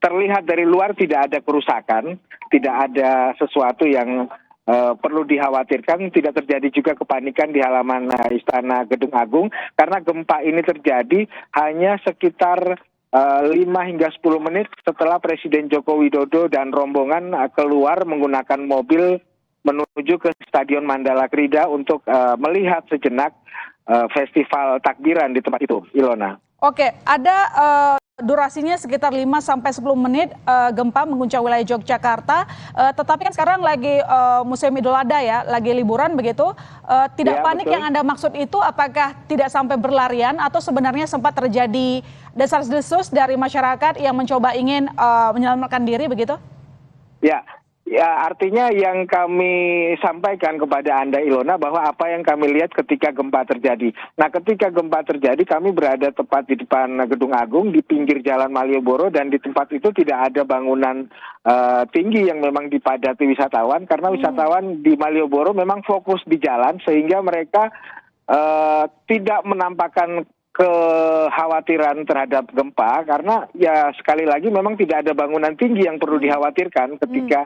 terlihat dari luar tidak ada kerusakan, tidak ada sesuatu yang perlu dikhawatirkan, tidak terjadi juga kepanikan di halaman Istana Gedung Agung, karena gempa ini terjadi hanya sekitar 5 hingga 10 menit setelah Presiden Joko Widodo dan rombongan keluar menggunakan mobil menuju ke Stadion Mandala Krida untuk melihat sejenak festival takbiran di tempat itu, Ilona. Oke, ada durasinya sekitar 5-10 menit gempa mengguncang wilayah Yogyakarta, tetapi kan sekarang lagi musim Idul Adha ya, lagi liburan begitu. Tidak Ya, panik betul. yang Anda maksud itu, apakah tidak sampai berlarian atau sebenarnya sempat terjadi desas-desus dari masyarakat yang mencoba ingin menyelamatkan diri begitu? Ya, artinya yang kami sampaikan kepada Anda, Ilona, bahwa apa yang kami lihat ketika gempa terjadi. Nah, ketika gempa terjadi, kami berada tepat di depan Gedung Agung, di pinggir Jalan Malioboro, dan di tempat itu tidak ada bangunan tinggi yang memang dipadati wisatawan, karena wisatawan di Malioboro memang fokus di jalan, sehingga mereka tidak menampakkan kekhawatiran terhadap gempa, karena ya sekali lagi memang tidak ada bangunan tinggi yang perlu dikhawatirkan ketika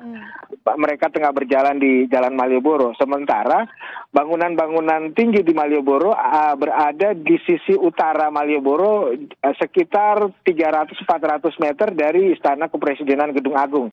mereka tengah berjalan di Jalan Malioboro. Sementara bangunan-bangunan tinggi di Malioboro berada di sisi utara Malioboro, sekitar 300-400 meter dari Istana Kepresidenan Gedung Agung.